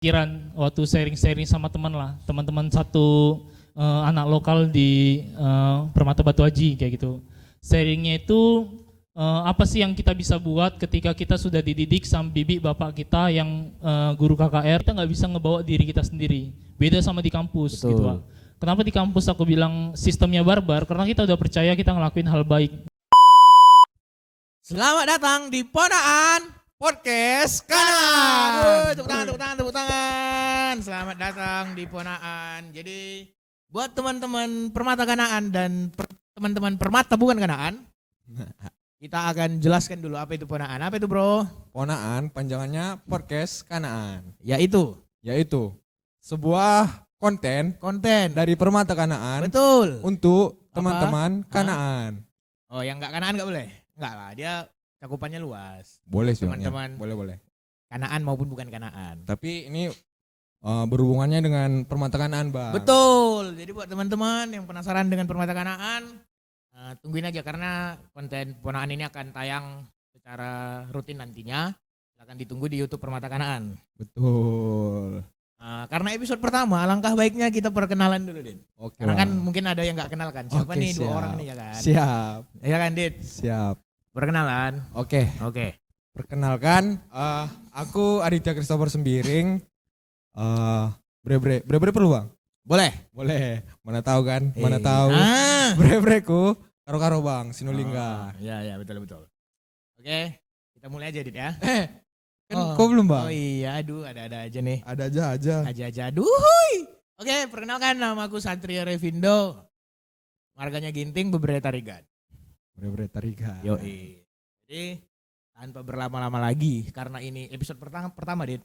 pikiran waktu sharing-sharing sama teman lah, teman-teman satu anak lokal di Permata Batu Haji kayak gitu. Sharingnya itu apa sih yang kita bisa buat ketika kita sudah dididik sama bibi bapak kita yang guru KKR, kita nggak bisa ngebawa diri kita sendiri. Beda sama di kampus. Betul. Gitu Pak. Kenapa di kampus aku bilang sistemnya barbar? Karena kita udah percaya kita ngelakuin hal baik. Selamat datang di Ponaan Podcast Kanaan. Tepuk tangan. Selamat datang di Ponaan. Jadi buat teman-teman Permata Kanaan dan teman-teman Permata bukan Kanaan, kita akan jelaskan dulu apa itu Ponaan. Apa itu, Bro? Ponaan panjangannya Podcast Kanaan. Yaitu Sebuah konten dari Permata Kanaan betul. untuk Apa? teman-teman Kanaan. Oh, yang enggak Kanaan enggak boleh? Enggak lah, dia cakupannya luas. Boleh sih, Teman-teman. ya. Boleh. Kanaan maupun bukan Kanaan. Tapi ini berhubungannya dengan Permata Kanaan, Bang. Betul. Jadi buat teman-teman yang penasaran dengan Permata Kanaan, tungguin aja karena konten Ponaan ini akan tayang secara rutin nantinya. Akan ditunggu di YouTube Permata Kanaan. Betul. Karena episode pertama, alangkah baiknya kita perkenalan dulu, Din. Oke. Karena kan Bang. mungkin ada yang nggak kenal kan. Siapa Oke, nih dua siap. orang nih ya kan? Siap. Ya kan, Din? Siap. Perkenalan. Oke. Oke. Perkenalkan, aku Aditya Christopher Sembiring. Bre perlu, Bang? Boleh. Boleh. Mana tahu kan? Mana tahu. Bre-breku karo-karo Bang Sinulingga. Ya, betul. Oke, kita mulai aja, Dit ya. Kan kok belum, Bang? Oh iya, aduh ada aja nih. Ada aja. Aja, aduh. Oke, perkenalkan nama aku Satrio Revindo. Marganya Ginting, Beberapa Tarigan. Bre Tariga. Yoi. Jadi tanpa berlama-lama lagi, karena ini episode pertama, Dit.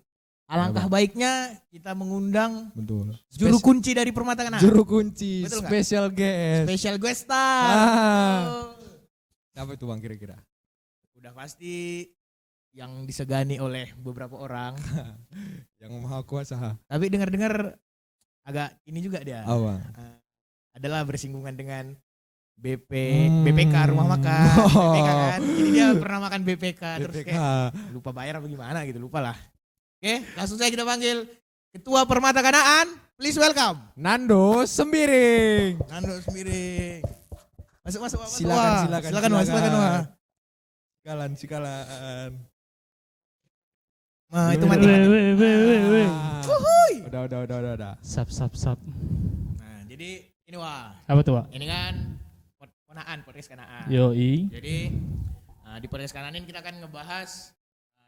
Alangkah baiknya kita mengundang Betul. juru kunci dari Permata Kanaan. Juru kunci, Betul nggak? special guest. Special guest star. Oh. Siapa itu, Bang, kira-kira? Udah pasti yang disegani oleh beberapa orang. Yang maha kuasa. Tapi dengar-dengar agak ini juga dia. Bang? Adalah bersinggungan dengan BPK rumah makan. BPK kan. Jadi dia pernah makan BPK, terus BPK. kayak lupa bayar apa gimana gitu, lupa lah. Oke, langsung saja kita panggil Ketua Permata Kanaan. Please welcome Nando Sembiring. Nando Sembiring. Masuk Pak. Silakan, Wah. Sikalan. Nah, itu mati. Weh. Udah. Sap. Nah, jadi ini wah. Apa tuh, Pak? Ini kan podcast Kanaan. Yoi. Jadi di podcast Kanaan ini kita akan ngebahas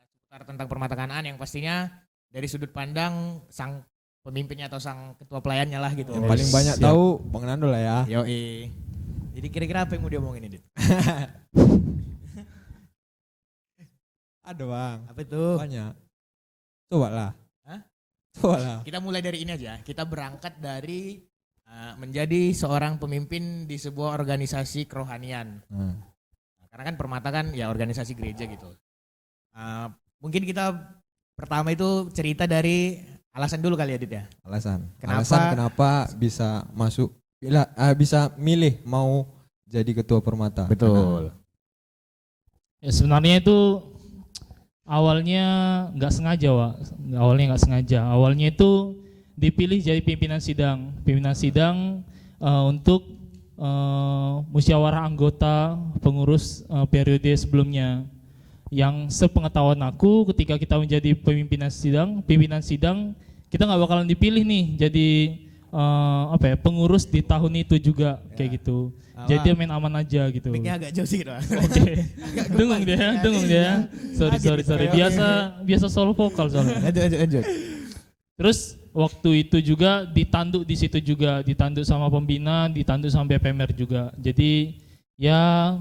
seputar tentang Permata Kanaan yang pastinya dari sudut pandang sang pemimpinnya atau sang ketua pelayannya lah gitu. Yang paling banyak Siap. tahu Bang Nando lah ya. Yoi. Jadi kira-kira apa yang mau dia omongin ini, Dit? Ada, Bang. Apa itu? Banyak. Coba lah. Hah? Coba lah. Kita mulai dari ini aja. Kita berangkat dari menjadi seorang pemimpin di sebuah organisasi kerohanian. Karena kan Permata kan ya organisasi gereja gitu. Mungkin kita pertama itu cerita dari alasan dulu kali ya, Dit ya. Alasan Kenapa? kenapa bisa masuk bisa milih mau jadi ketua Permata. Ya sebenarnya itu awalnya nggak sengaja, Wak. Awalnya itu dipilih jadi pimpinan sidang untuk musyawarah anggota pengurus periode sebelumnya. Yang sepengetahuan aku ketika kita menjadi pimpinan sidang kita nggak bakalan dipilih nih jadi pengurus di tahun itu juga kayak gitu. Jadi dia main aman aja gitu. Mic-nya agak jauh sih gitu. Oke. Dengung dia. Sorry. Biasa solo vokal soalnya. Lanjut. Terus waktu itu juga ditanduk di situ juga, ditanduk sama pembina, ditanduk sama BPMR juga. Jadi ya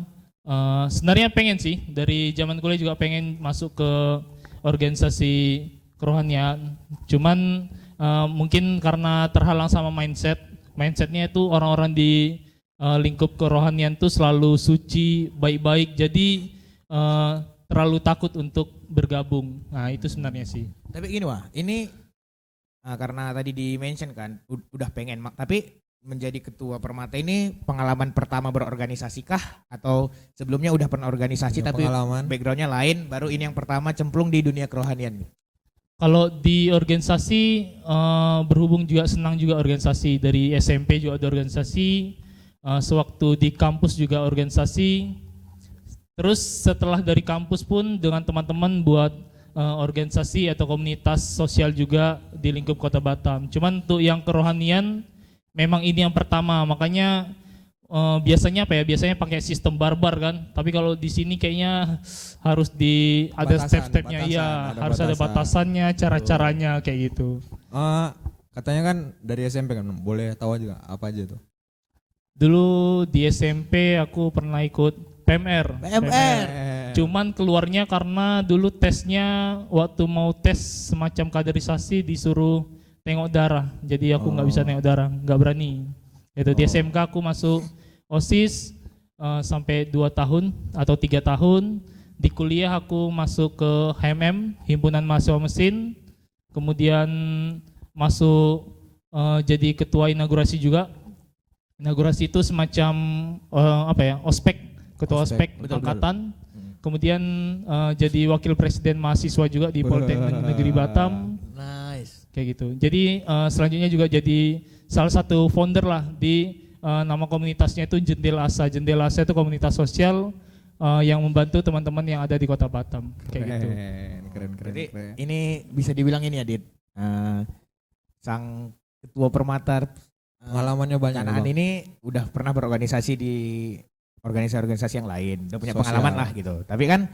sebenarnya pengen sih dari zaman kuliah juga pengen masuk ke organisasi kerohanian. Cuman mungkin karena terhalang sama mindsetnya itu orang-orang di lingkup kerohanian tuh selalu suci, baik-baik, jadi terlalu takut untuk bergabung. Nah itu sebenarnya sih. Tapi gini wah, ini karena tadi di-mention kan udah pengen, tapi menjadi ketua Permata ini pengalaman pertama berorganisasi kah? Atau sebelumnya udah pernah organisasi tapi Pengalaman. backgroundnya lain, baru ini yang pertama cemplung di dunia kerohanian? Kalau di organisasi berhubung juga senang juga organisasi, dari SMP juga ada organisasi, sewaktu di kampus juga organisasi. Terus setelah dari kampus pun dengan teman-teman buat organisasi atau komunitas sosial juga di lingkup Kota Batam. Cuman untuk yang kerohanian memang ini yang pertama, makanya biasanya apa ya? Biasanya pakai sistem barbar kan. Tapi kalau di sini kayaknya harus ada step-stepnya, iya, harus ada batasannya, cara-caranya kayak gitu. Katanya kan dari SMP kan, boleh tahu juga apa aja tuh? Dulu di SMP aku pernah ikut PMR. Cuman keluarnya karena dulu tesnya waktu mau tes semacam kaderisasi disuruh tengok darah. Jadi aku nggak bisa tengok darah, nggak berani. Itu di SMK aku masuk OSIS sampai 2 tahun atau 3 tahun. Di kuliah aku masuk ke HMM, Himpunan Mahasiswa Mesin. Kemudian masuk jadi ketua inaugurasi juga. Inaugurasi itu semacam ospek, ketua ospek angkatan. Kemudian jadi wakil presiden mahasiswa juga di Politeknik Negeri Batam. Nice. Kayak gitu. Jadi selanjutnya juga jadi salah satu founder lah di nama komunitasnya itu Jendela Asa. Jendela Asa itu komunitas sosial yang membantu teman-teman yang ada di Kota Batam. Kayak gitu. Keren. Jadi ini bisa dibilang ini ya, Dit. Sang ketua permata Pengalamannya banyak. Kanaan ini udah pernah berorganisasi di organisasi-organisasi yang lain, udah punya Sosial. pengalaman lah gitu. Tapi kan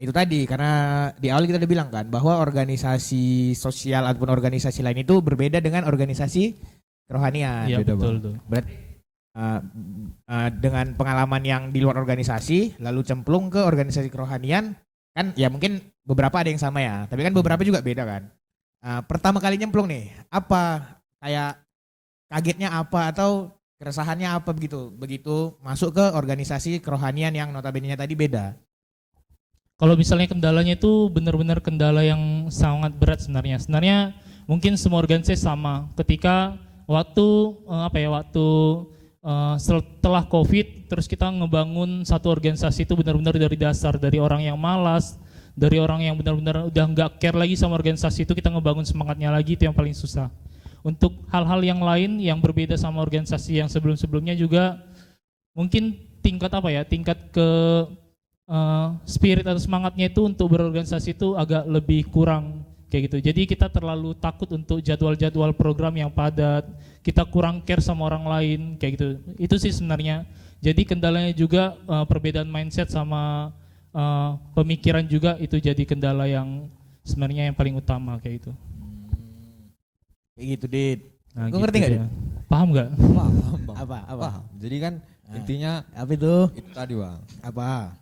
itu tadi, karena di awal kita udah bilang kan bahwa organisasi sosial ataupun organisasi lain itu berbeda dengan organisasi kerohanian. Iya betul tuh. Berarti dengan pengalaman yang di luar organisasi lalu cemplung ke organisasi kerohanian kan, ya mungkin beberapa ada yang sama ya, tapi kan beberapa juga beda kan. Pertama kali nyemplung nih, apa kayak kagetnya apa atau keresahannya apa begitu masuk ke organisasi kerohanian yang notabene-nya tadi beda? Kalau misalnya kendalanya itu benar-benar kendala yang sangat berat sebenarnya. Sebenarnya mungkin semua organisasi sama. Ketika waktu setelah COVID, terus kita ngebangun satu organisasi itu benar-benar dari dasar, dari orang yang malas, dari orang yang benar-benar udah nggak care lagi sama organisasi itu, kita ngebangun semangatnya lagi, itu yang paling susah. Untuk hal-hal yang lain yang berbeda sama organisasi yang sebelum-sebelumnya juga mungkin tingkat ke spirit atau semangatnya itu untuk berorganisasi itu agak lebih kurang kayak gitu. Jadi kita terlalu takut untuk jadwal-jadwal program yang padat, kita kurang care sama orang lain kayak gitu. Itu sih sebenarnya. Jadi kendalanya juga perbedaan mindset sama pemikiran juga, itu jadi kendala yang sebenarnya yang paling utama kayak gitu. Kayak gitu, Dit. Nah, Gue ngerti nggak, Dit? Paham nggak? Paham. Apa? Jadi kan intinya Apa itu? itu tadi Bang. Apa?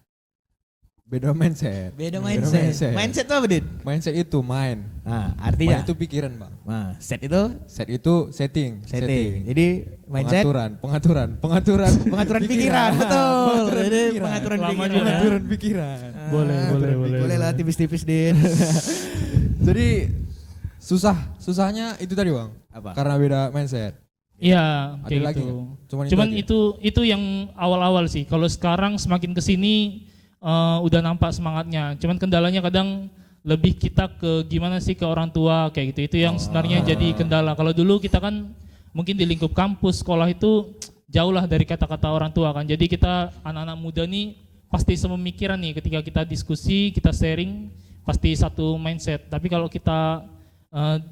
Beda mindset. Beda mindset. Mindset itu apa, Dit? Mindset itu main. Nah, artinya? Main itu pikiran Bang. Nah, set itu? Set itu setting. Jadi mindset? Pengaturan Pengaturan pikiran, betul. Jadi pengaturan Lama pikiran. juga. Pengaturan pikiran. Boleh. Boleh lah tipis-tipis, Dit. Jadi susahnya itu tadi Bang. Apa? Karena beda mindset. Iya, Ada kayak lagi gitu. nggak? Cuman aja? itu yang awal-awal sih. Kalau sekarang semakin kesini udah nampak semangatnya. Cuman kendalanya kadang lebih kita ke gimana sih ke orang tua kayak gitu. Itu yang sebenarnya jadi kendala. Kalau dulu kita kan mungkin di lingkup kampus, sekolah itu jauh lah dari kata-kata orang tua kan. Jadi kita anak-anak muda nih pasti sememikiran nih ketika kita diskusi, kita sharing, pasti satu mindset. Tapi kalau kita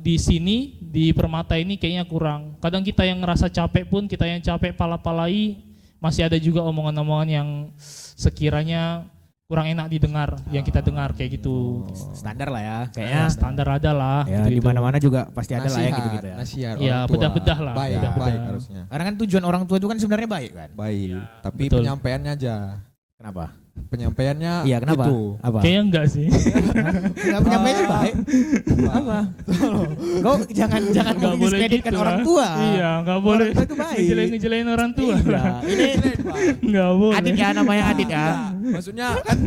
di sini di Permata ini kayaknya kurang. Kadang kita yang ngerasa capek pun, kita yang capek pala-palai, masih ada juga omongan-omongan yang sekiranya kurang enak didengar, yang kita dengar kayak gitu. Standar lah ya, Kayaknya kayaknya. standar ada lah. Ya, di gitu-gitu. mana-mana juga pasti ada lah ya gitu-gitu ya. Nasihat Iya, orang tua. bedah-bedah lah, Baik, bedah-bedah. baik harusnya. Karena kan tujuan orang tua itu kan sebenarnya baik kan. Baik, tapi betul. penyampaiannya aja. Kenapa? Penyampaiannya Iya, kenapa? itu. Apa? Kayaknya enggak sih. Enggak penyampaiannya baik. Apa? Kau jangan Nggak boleh mendiskreditkan gitu orang lah. tua. Iya, enggak boleh. Orang tua itu baik. Ngejelain orang tua. Iya. Ini Enggak boleh. Adit ya, namanya Adit ya. Maksudnya kan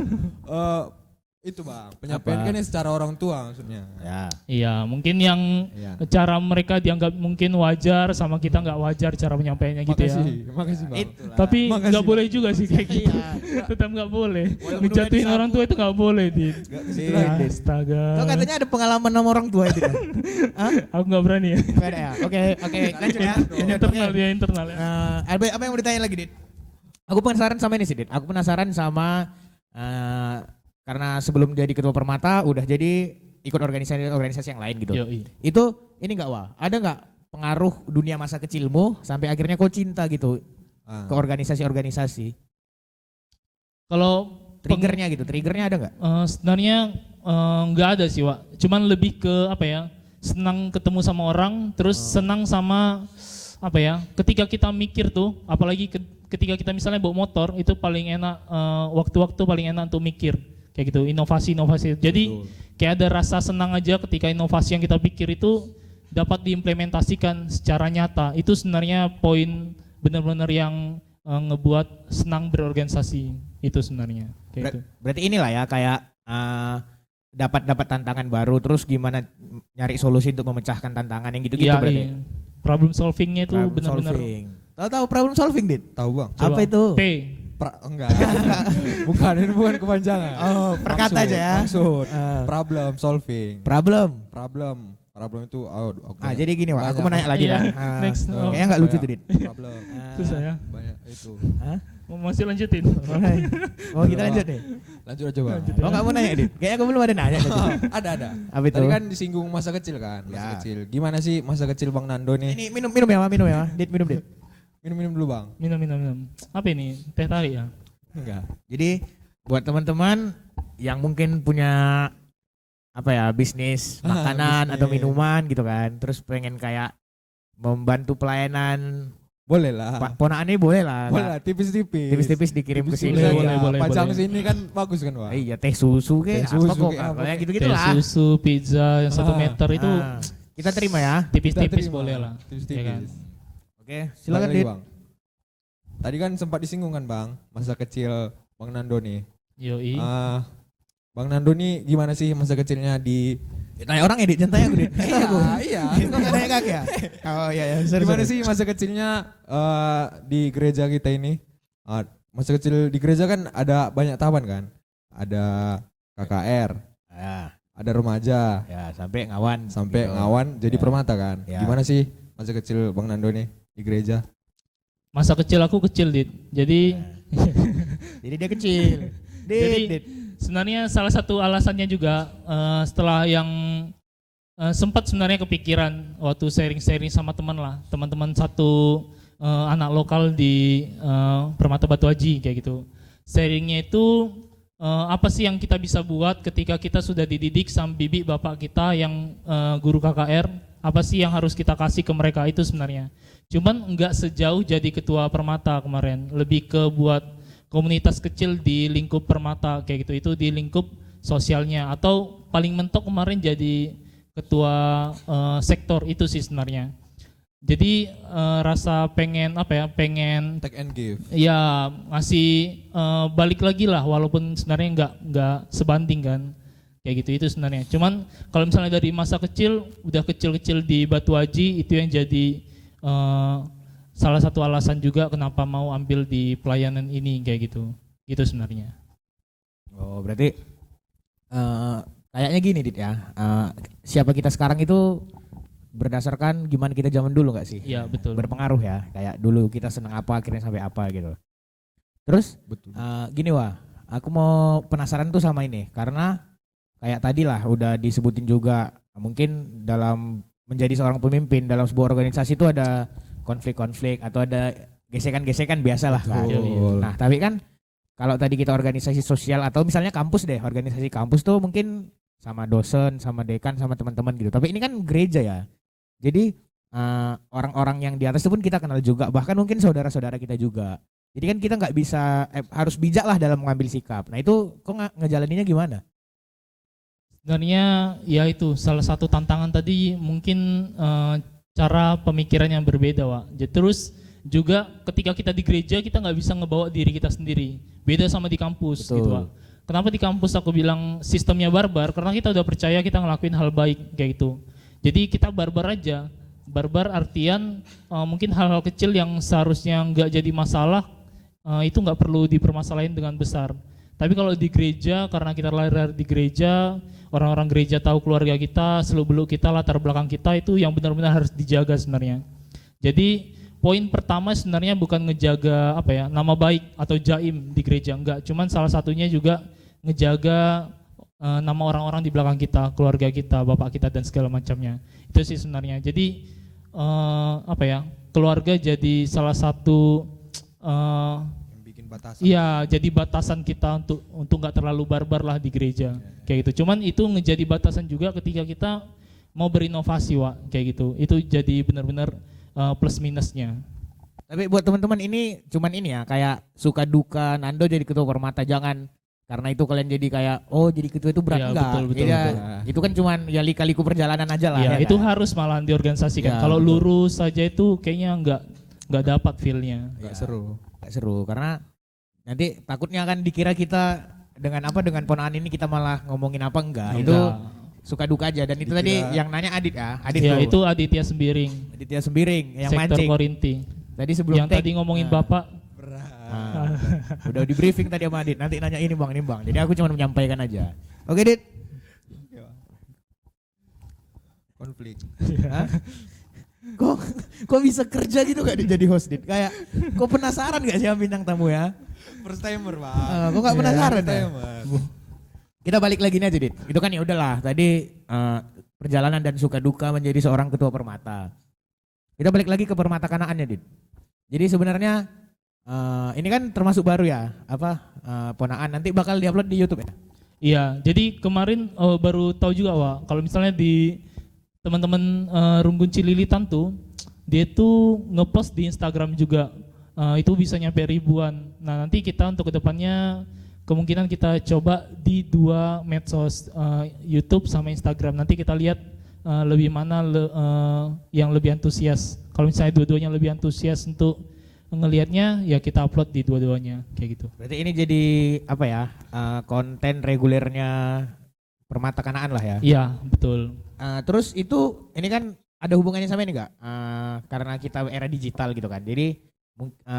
Itu bang, penyampaian kan secara orang tua maksudnya. Ya. Iya, mungkin yang Iya. cara mereka dianggap mungkin wajar sama kita nggak wajar cara penyampaiannya gitu ya. Makasih bang. Itulah. Tapi Makasih, nggak boleh juga sih kayak gitu. Iya. Tetap nggak boleh. Walaupun Ngejatuhin udah orang tua itu nggak boleh, Dit. Dit. Astaga. Kau katanya ada pengalaman sama orang tua itu kan? Hah? Aku nggak berani ya. Nggak ada ya? Oke, lanjut ya. Internal dia internal ya. Apa yang mau ditanya lagi, Dit? Aku penasaran sama ini sih, Dit. Aku penasaran sama karena sebelum jadi ketua Permata udah jadi ikut organisasi yang lain gitu. Yoi. Itu ini enggak Wah? Ada enggak pengaruh dunia masa kecilmu sampai akhirnya kau cinta gitu ke organisasi-organisasi? Kalau Triggernya ada enggak? sebenarnya nggak ada sih, Wak. Cuman lebih ke apa ya? Senang ketemu sama orang, terus senang sama apa ya? Ketika kita mikir tuh, apalagi ketika kita misalnya bawa motor, itu paling enak waktu-waktu paling enak untuk mikir kayak gitu, inovasi-inovasi. Jadi kayak ada rasa senang aja ketika inovasi yang kita pikir itu dapat diimplementasikan secara nyata. Itu sebenarnya poin benar-benar yang ngebuat senang berorganisasi itu sebenarnya. Kayak gitu. Berarti inilah ya kayak dapat tantangan baru, terus gimana nyari solusi untuk memecahkan tantangan yang gitu-gitu Iya, berarti. iya. Problem solvingnya itu Problem benar-benar. solving. Tahu problem solving, Dit? Tahu bang. Coba. Apa itu? P. Enggak. Ini bukan kepanjangan. Oh, perkata aja ya. Maksud. Ah. Problem solving. problem. Problem itu Jadi gini, Wak, aku mau nanya lagi Iya. ya. Next. Kayaknya enggak lucu tuh, Dit. Problem. Susah ya. Banyak itu. Hah? Masih lanjutin. Oh, kita lanjut nih. Lanjut aja bang. Oh, enggak mau nanya, Dit. Kayaknya aku belum ada nanya. Ada. Apa itu? Tadi kan disinggung masa kecil kan. Masa Ya. kecil. Gimana sih masa kecil Bang Nando nih? Ini minum ya, Dit, minum, Dit. Minum dulu bang. Minum. Apa ini? Teh tarik ya? Enggak. Jadi buat teman-teman yang mungkin punya apa ya, bisnis makanan bisnis. atau minuman gitu kan, terus pengen kayak membantu pelayanan Boleh lah. ponakan ini boleh lah. Boleh lah, tipis-tipis. Tipis-tipis dikirim ke sini. Boleh. Pajang sini kan bagus kan Wak? Iya, teh susu Teh kayak susu apa kok kayak apa, kayak gitu-gitu Teh lah. susu, pizza yang 1 meter itu Kita terima ya. tipis-tipis Kita terima. boleh lah. Tipis-tipis. Ya kan? Oke, silakan, Balik lagi, Dit. Bang. Tadi kan sempat disinggung kan Bang, masa kecil Bang Nando nih. Yoi. Bang Nando nih gimana sih masa kecilnya di Tanya orang ya, Dit, jangan tanya aku, Dit. iya. Kok nggak tanya kakek ya? Oh iya, sorry, Gimana sorry. sih masa kecilnya di gereja kita ini? Masa kecil di gereja kan ada banyak tahapan kan? Ada KKR, Ya, ada remaja, sampai ngawan. sampai Gitu. ngawan jadi Ya. permata kan? Ya. Gimana sih masa kecil Bang Nando nih di gereja? Masa kecil aku kecil, Dit. Jadi Jadi dia kecil. Jadi, Dit. sebenarnya salah satu alasannya juga setelah yang sempat sebenarnya kepikiran waktu sharing-sharing sama teman-teman satu anak lokal di Permata Batu Haji kayak gitu. Sharingnya itu apa sih yang kita bisa buat ketika kita sudah dididik sama bibi bapak kita yang guru KKR, apa sih yang harus kita kasih ke mereka itu sebenarnya. Cuman enggak sejauh jadi ketua Permata kemarin, lebih ke buat komunitas kecil di lingkup Permata kayak gitu, itu di lingkup sosialnya, atau paling mentok kemarin jadi ketua sektor itu sih sebenarnya. Jadi rasa pengen pengen Take and give. ya ngasih balik lagi lah, walaupun sebenarnya nggak sebanding kan kayak gitu, itu sebenarnya. Cuman kalau misalnya dari masa kecil udah kecil-kecil di Batu Haji, itu yang jadi salah satu alasan juga kenapa mau ambil di pelayanan ini kayak gitu sebenarnya. Oh, berarti kayaknya gini, Dit ya. Siapa kita sekarang itu berdasarkan gimana kita zaman dulu nggak sih? Iya betul. Berpengaruh ya. Kayak dulu kita senang apa, akhirnya sampai apa gitu. Terus Betul. gini Wah, aku mau penasaran tuh sama ini karena kayak tadi lah udah disebutin juga, mungkin dalam menjadi seorang pemimpin dalam sebuah organisasi itu ada konflik-konflik atau ada gesekan-gesekan biasa lah kan. Betul. Nah tapi kan kalau tadi kita organisasi sosial atau misalnya kampus deh, organisasi kampus tuh mungkin sama dosen, sama dekan, sama teman-teman gitu. Tapi ini kan gereja ya, jadi orang-orang yang di atas itu pun kita kenal juga, bahkan mungkin saudara-saudara kita juga. Jadi kan kita nggak bisa harus bijak lah dalam mengambil sikap. Nah itu kok ngejalaninnya gimana? Sebenarnya ya itu salah satu tantangan tadi, mungkin cara pemikiran yang berbeda, Wak. Terus juga ketika kita di gereja kita nggak bisa ngebawa diri kita sendiri, beda sama di kampus. Betul. Gitu, Wak. kenapa di kampus aku bilang sistemnya barbar, karena kita udah percaya kita ngelakuin hal baik kayak gitu. Jadi kita barbar aja. Barbar artian mungkin hal-hal kecil yang seharusnya nggak jadi masalah, itu nggak perlu dipermasalahin dengan besar. Tapi kalau di gereja, karena kita lahir di gereja, orang-orang gereja tahu keluarga kita, seluk-beluk kita, latar belakang kita, itu yang benar-benar harus dijaga sebenarnya. Jadi poin pertama sebenarnya bukan ngejaga nama baik atau jaim di gereja, enggak. Cuman salah satunya juga ngejaga nama orang-orang di belakang kita, keluarga kita, bapak kita dan segala macamnya. Itu sih sebenarnya. Jadi keluarga jadi salah satu Yang bikin batasan. iya, jadi batasan kita untuk nggak terlalu barbar lah di gereja, kayak gitu. Cuman itu ngejadi batasan juga ketika kita mau berinovasi, Wak, kayak gitu. Itu jadi benar-benar plus minusnya. Tapi buat teman-teman ini cuman ini ya, kayak suka duka Nando jadi ketua Permata, jangan karena itu kalian jadi kayak jadi ketua itu berat, Iya, enggak. betul, Jadi betul. itu kan cuman ya lika-liku perjalanan aja lah. Ya, ya itu kan? harus malahan diorganisasikan. Ya, Kalau betul. lurus saja itu kayaknya nggak dapat feel-nya. Nggak seru. Gak seru karena nanti takutnya kan dikira kita dengan ponaan ini kita malah ngomongin apa enggak. Itu suka duka aja, dan itu tadi yang nanya Adit ya. Adit Ya, tuh. itu Aditya Sembiring, Aditya Sembiring yang sektor mancing. Korinti. Tadi sebelum Yang take, tadi ngomongin Bapak. udah di briefing tadi sama Adit. Nanti nanya ini bang. Jadi aku cuma menyampaikan aja. Oke Dit. Konflik. Hah? Kok bisa kerja gitu gak Dit jadi host Dit? Kayak kok penasaran gak sih sama bintang tamu ya? First timer, Pak. Kok gak penasaran First ya? timer. Kita balik lagi nih aja Dit. Itu kan ya udahlah tadi perjalanan dan suka duka menjadi seorang ketua Permata. Kita balik lagi ke Permata Kanaannya Dit. Jadi sebenarnya ini kan termasuk baru ya, Ponaan nanti bakal diupload di YouTube ya? Iya, jadi kemarin baru tahu juga, Wak, kalau misalnya di teman-teman Runggun Cililitan tuh, dia tuh ngepost di Instagram juga, itu bisa nyampe ribuan. Nah, nanti kita untuk kedepannya kemungkinan kita coba di 2 medsos, YouTube sama Instagram. Nanti kita lihat lebih mana yang lebih antusias. Kalau misalnya dua-duanya lebih antusias untuk ngelihatnya, ya kita upload di dua-duanya kayak gitu. Berarti ini jadi konten regulernya Permata Kanaan lah ya? Iya, betul. Terus itu ini kan ada hubungannya sama ini nggak? Karena kita era digital gitu kan. Jadi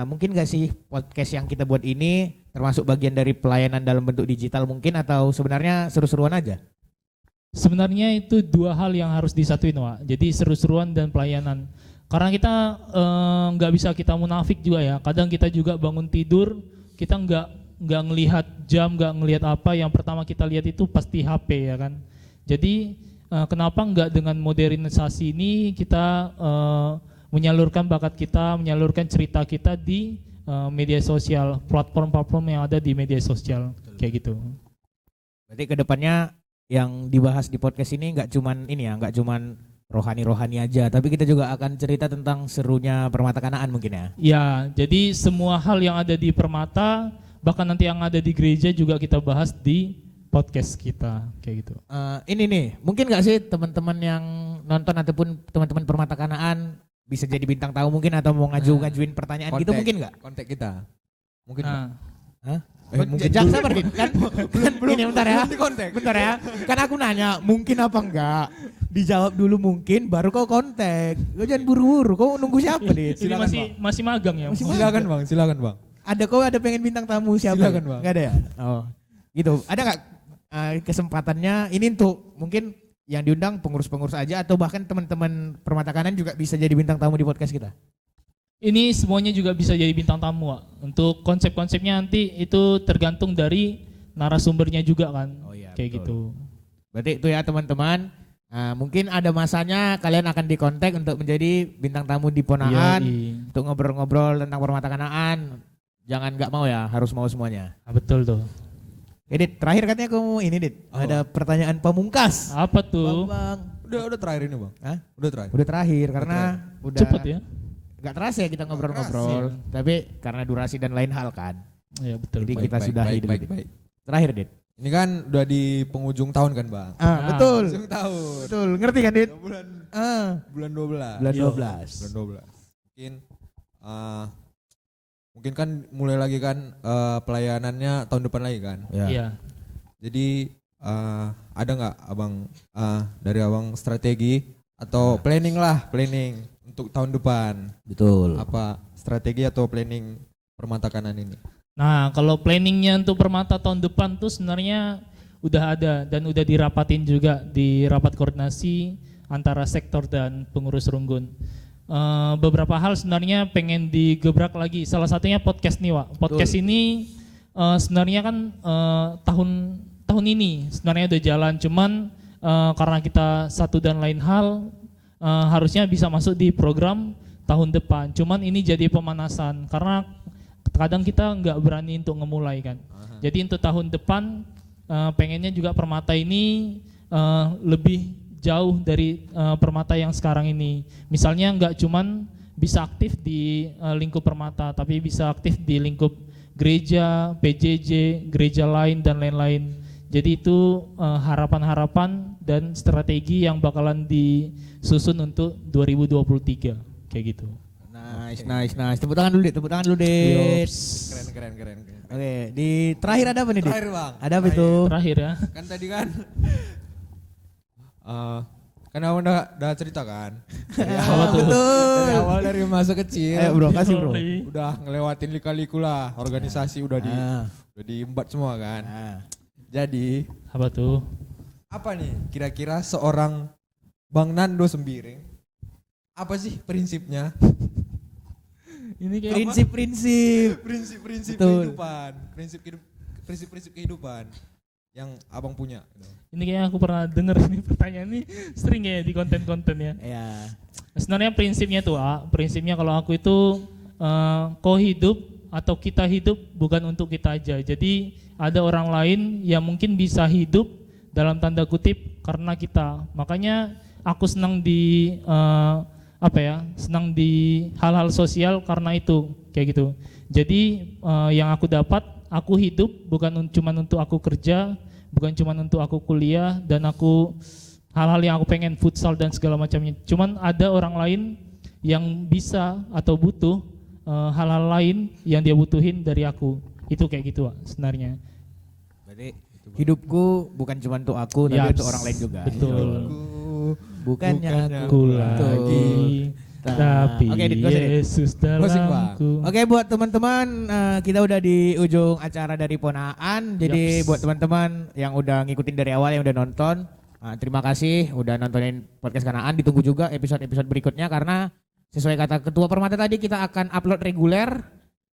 mungkin nggak sih podcast yang kita buat ini termasuk bagian dari pelayanan dalam bentuk digital mungkin, atau sebenarnya seru-seruan aja? Sebenarnya itu 2 hal yang harus disatuin, Wak. Jadi seru-seruan dan pelayanan. Karena kita nggak bisa kita munafik juga ya. Kadang kita juga bangun tidur, kita nggak ngelihat jam, nggak ngelihat apa. Yang pertama kita lihat itu pasti HP ya kan. Jadi kenapa nggak dengan modernisasi ini kita menyalurkan bakat kita, menyalurkan cerita kita di media sosial, platform-platform yang ada di media sosial, kayak gitu. Berarti kedepannya yang dibahas di podcast ini nggak cuman rohani-rohani aja, tapi kita juga akan cerita tentang serunya Permata Kanaan mungkin ya. Ya, jadi semua hal yang ada di Permata, bahkan nanti yang ada di gereja juga kita bahas di podcast kita, kayak gitu. Ini nih, mungkin nggak sih teman-teman yang nonton ataupun teman-teman Permata Kanaan bisa jadi bintang tamu mungkin, atau mau ngajuin pertanyaan gitu mungkin nggak? Kontak kita. Mungkin. Nah, Jangan sabar Dit, kan belum. Ini bentar ya. Kontak. Bentar ya. Kan aku nanya mungkin apa enggak? Dijawab dulu mungkin baru kau kontak. Kau jangan buru-buru. Kau nunggu siapa Dit? ini masih magang ya. Silakan Bang. Ada pengen bintang tamu siapa? Silakan, Bang. Enggak ada ya? Oh. Gitu. Ada enggak kesempatannya ini untuk mungkin yang diundang pengurus-pengurus aja, atau bahkan teman-teman Permata Kanaan juga bisa jadi bintang tamu di podcast kita? Ini semuanya juga bisa jadi bintang tamu, Wak. Untuk konsep-konsepnya nanti itu tergantung dari narasumbernya juga kan. Oh iya, kayak betul. gitu. Berarti itu ya teman-teman. Mungkin ada masanya kalian akan dikontak untuk menjadi bintang tamu di Ponaan, Iya. untuk ngobrol-ngobrol tentang Permata Kanaan. Jangan nggak mau ya, harus mau semuanya. Betul tuh. Dit, terakhir katanya kamu ini Dit, ada pertanyaan pamungkas. Apa tuh? Bang. Udah terakhir ini, Bang. Hah? Udah terakhir. Udah terakhir karena udah Cepet ya? Gak terasa ya kita ngobrol-ngobrol, tapi karena durasi dan lain hal kan. Iya betul. Jadi Baik. kita sudahi dulu. baik. Terakhir Dit. Ini kan udah di penghujung tahun kan, Bang? Betul. Penghujung tahun. Betul, ngerti kan Dit? Bulan 12. Bulan Iya. 12. Bulan 12. Mungkin kan mulai lagi kan pelayanannya tahun depan lagi kan. Iya. Jadi ada nggak abang dari abang strategi atau planning untuk tahun depan? Betul. Apa strategi atau planning Permata Kanan ini? Nah, kalau planningnya untuk Permata tahun depan tuh sebenarnya udah ada dan udah dirapatin juga di rapat koordinasi antara sektor dan pengurus Runggun. Beberapa hal sebenarnya pengen digebrak lagi. Salah satunya podcast nih, Wak. Podcast ini sebenarnya kan tahun ini sebenarnya udah jalan, cuman karena kita satu dan lain hal harusnya bisa masuk di program tahun depan. Cuman ini jadi pemanasan karena kadang kita nggak berani untuk ngemulai kan. Jadi untuk tahun depan pengennya juga Permata ini lebih jauh dari Permata yang sekarang ini. Misalnya nggak cuman bisa aktif di lingkup Permata, tapi bisa aktif di lingkup gereja, PJJ, gereja lain dan lain-lain. Jadi itu harapan-harapan dan strategi yang bakalan disusun untuk 2023 kayak gitu. Nice. Tepuk tangan dulu, Dit. Yops. Keren. Oke, di terakhir ada apa nih, Dit? Terakhir, Bang. Ada apa itu? Terakhir ya. Kan tadi kan kan abang udah cerita kan dari awal dari masa kecil. Bro, kasih bro. Udah ngelewatin lika-liku lah, organisasi udah diembat semua kan. Jadi Apa tuh? apa nih kira-kira seorang Bang Nando Sembiring, apa sih prinsipnya? Ini kayak Prinsip-prinsip. Betul. kehidupan, prinsip kehidupan yang abang punya. ini kayak aku pernah denger ini pertanyaan ini sering ya di konten-konten ya. Ya. Sebenarnya prinsipnya tuh, prinsipnya kalau aku itu kau hidup atau kita hidup bukan untuk kita aja. Jadi ada orang lain yang mungkin bisa hidup dalam tanda kutip karena kita. Makanya aku senang di senang di hal-hal sosial karena itu kayak gitu. Jadi yang aku dapat, aku hidup bukan cuma untuk aku kerja, bukan cuma untuk aku kuliah dan aku hal-hal yang aku pengen futsal dan segala macamnya. Cuman ada orang lain yang bisa atau butuh hal-hal lain yang dia butuhin dari aku. Itu kayak gitu, Wak, sebenarnya. Berarti hidupku bukan cuma untuk aku, tapi untuk orang lain juga. Betul. Bukannya Aku lagi, tapi Oke, Dit, gosip, Dit. Yesus dalamku. Oke, buat teman-teman, kita udah di ujung acara dari Ponaan. Jadi Yaps. buat teman-teman yang udah ngikutin dari awal, yang udah nonton, terima kasih udah nontonin podcast Kanaan. Ditunggu juga episode-episode berikutnya karena sesuai kata Ketua Permata tadi, kita akan upload reguler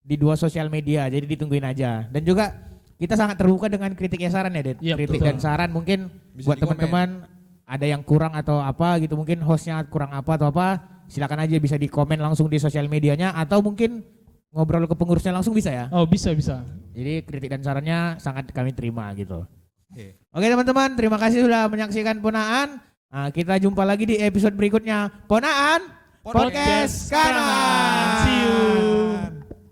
di 2 sosial media. Jadi ditungguin aja. Dan juga kita sangat terbuka dengan kritik ya, saran ya, Dit. Iya, Kritik betul. dan saran mungkin Bisa buat di komen. teman-teman ada yang kurang atau apa gitu, mungkin hostnya kurang apa atau apa, silakan aja bisa di komen langsung di sosial medianya atau mungkin ngobrol ke pengurusnya langsung bisa ya. Oh, bisa. Jadi kritik dan sarannya sangat kami terima gitu. Oke teman-teman, terima kasih sudah menyaksikan Ponaan. Kita jumpa lagi di episode berikutnya. Ponaan Podcast Kanan.